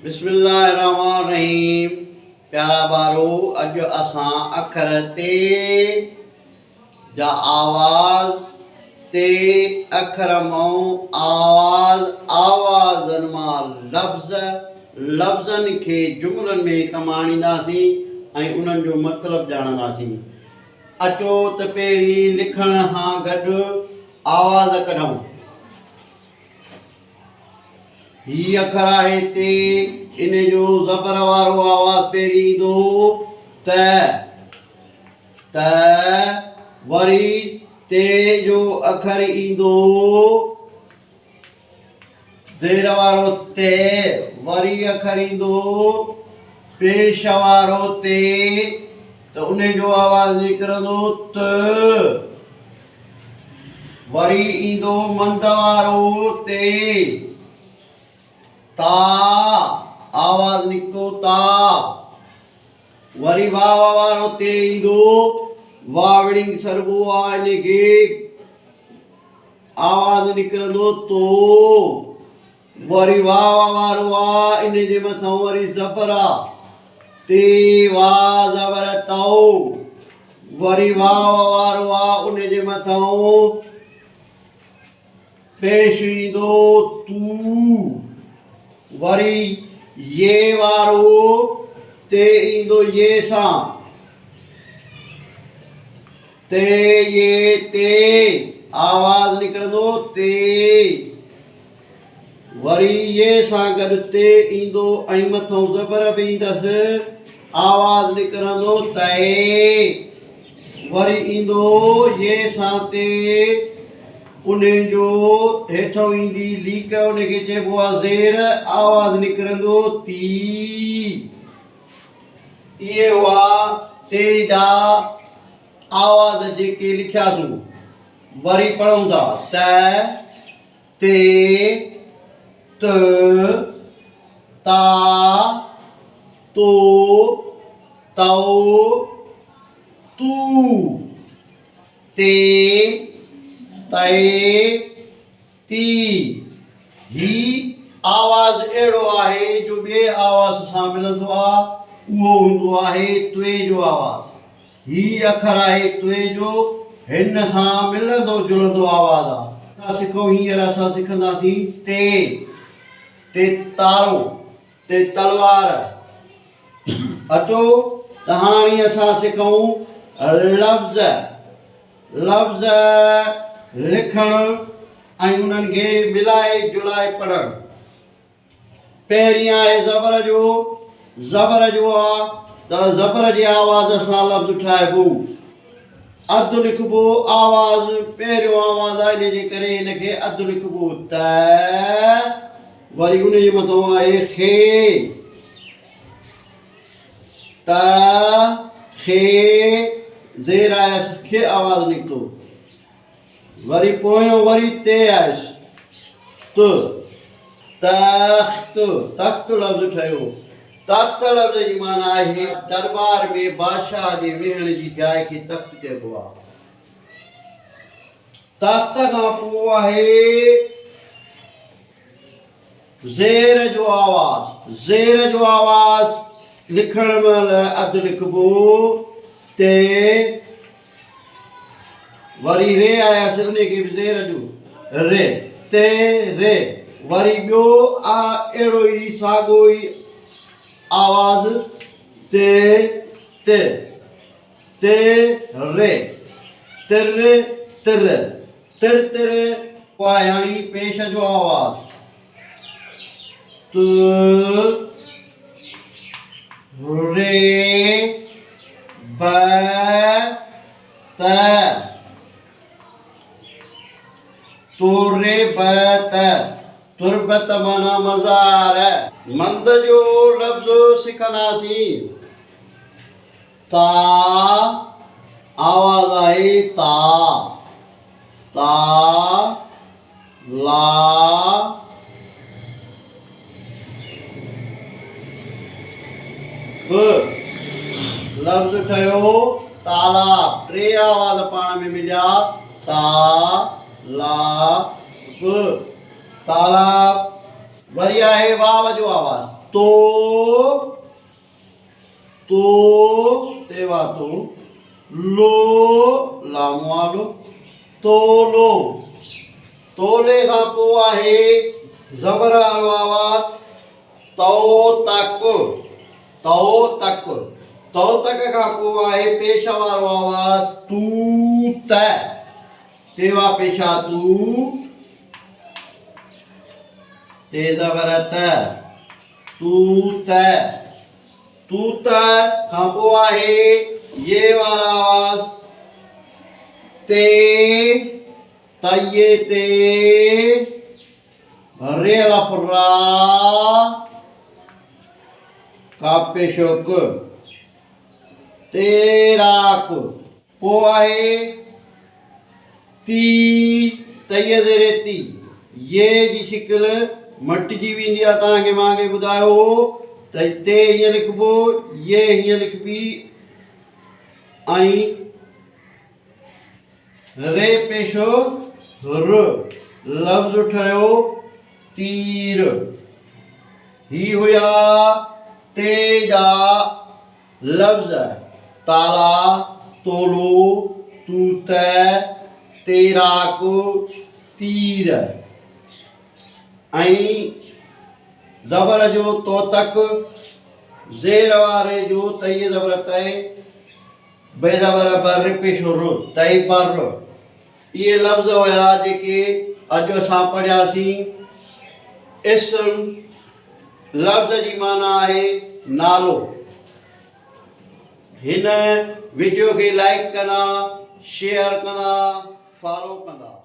बिस्मिल्लाहिर्रहमानिर्रहीम। प्यारा बारो, अज असां अखर ते जा आवाज़ ते अखर मां आवाज़ आवाज़न मां लफ्ज़न के जुमलन में कमु आणींदासीं ऐं उन्हनि जो मतिलबु ॼाणंदासीं। अचो त पहिरीं लिखण सां गॾु आवाज़ कढूं। ही अखर आहे ते, इन जो ज़बर वारो आवाज़ पहिरीं ईंदो त, वरी ते जो अखर ईंदो ज़ेर वारो ते, वरी अखर ईंदो पेश वारो ते, त उन जो आवाज़ निकिरंदो त, वरी ईंदो मंद वारो ते, ता आवाज़ निकितो ता, वरी वाव वारो ते ईंदो, वावड़िंग सरबो आहे, इनखे आवाज़ निकिरंदो तो, वरी वाव वारो आहे, इन जे मथां वरी ज़बर आहे, ते वा ज़बर तौ, वरी वाव वारो आहे, उन जे मथां पेश ईंदो तू, वरी ये वारो ते ईंदो ये सां, ते ये ते आवाज़ निकिरंदो ते, वरी ये सां गॾु ते ईंदो ऐं मथां ज़बर बि ईंदसि, आवाज़ निकिरंदो तए, वरी ईंदो ये सां ते, उन जो हेठों ईंदी लीक, उनखे चइबो आहे ज़ेर, आवाज़ निकिरंदो ती। इहे हुआ ते जा आवाज़ जेके लिखियासीं। वरी पढ़ूं था त, ते, त, ता, तो, तौ, तू, ते, तए, ती। ही आवाज़ अहिड़ो आहे जो ॿिए आवाज़ सां मिलंदो आहे, उहो हूंदो आहे तुए जो आवाज़। ही अखर आहे तुए जो, हिन सां मिलंदो जुलंदो आवाज़ आहे। असां सिखूं, हींअर असां सिखंदासीं ते, ते तारो, ते तलवार। अचो त हाणे असां सिखूं लफ़्ज़ लिखण ऐं उन्हनि खे मिलाए जुलाए पढ़णु। पहिरीं आहे ज़बर जो आहे त ज़बर जे आवाज़ सां लफ़्ज़ ठाहिबो। अधु लिखिबो, आवाज़ पहिरियों आवाज़ आहे, इन जे करे हिनखे अधु लिखिबो त, वरी उन जे मथां आहे खे, त खे ज़ेर आयसि, खे आवाज़ निकितो, वरी पोयों वरी ते आयसि, त, तख़्त, तख़्त लफ़्ज़ ठहियो। तख़्त लफ़्ज़ जी माना आहे दरबार में बादशाह जे वेहण जी जाइ खे तख़्त चइबो आहे। तख़्त खां पोइ आहे ज़ेर जो आवाज़। ज़ेर जो आवाज़ लिखण महिल अधु लिखिबो ते, वरी रे आयसि, उनखे बि ज़ेर जो रे, ते रे, वरी ॿियो अहिड़ो ई साॻियो ई आवाज़ ते ते, ते रे, तिर तिर, तिर तिर, यानी पेश जो आवाज़ त, रे, ब, त, तुरे बत, तुरबत माना मज़ार। मंद जो लफ़्ज़ सिखंदासीं। ता आवाज़ आहे ता, ता, ला, लफ़्ज़ ठहियो तालाब। टे आवाज़ पाण में मिलिया, ता, ला, तालाब। वरी आहे वाव जो आवाज़ तो तो तेवा तो लो लामो आलो तोलो तोले खां पोइ आहे ज़बर वारो आवाज़ तो तक तो तक तो तक खां पोइ आहे पेश वारो आवाज़ तू त तेवा पेशा तू ते ज़बर त तू त खां पोइ आहे ये वारा आवाज़ ते तये ते रेला पुरा कापेशोक तेराक पोइ आहे ती तये ज़ेरे ती ये जी शिकिल मटिजी वेंदी आहे तव्हांखे मां ॿुधायो त ते हीअं लिखिबो ये हीअं लिखबी ऐं रे पेशो र लफ़्ज़ ठहियो तीर ही हुया ते जा लफ़्ज़ ताला तोलो तूत तेराक तीर ऐं ज़बर जो तो तक ज़ेर वारे जो तय ज़बर तय बे ज़बर बर पेशो रो तय पर ये लफ़्ज़ हुया जेके अॼु असां पढ़ियासीं इस्म लफ़्ज़ जी माना आहे नालो हिन वीडियो खे लाइक कंदा शेयर कंदा फॉलो कंदा।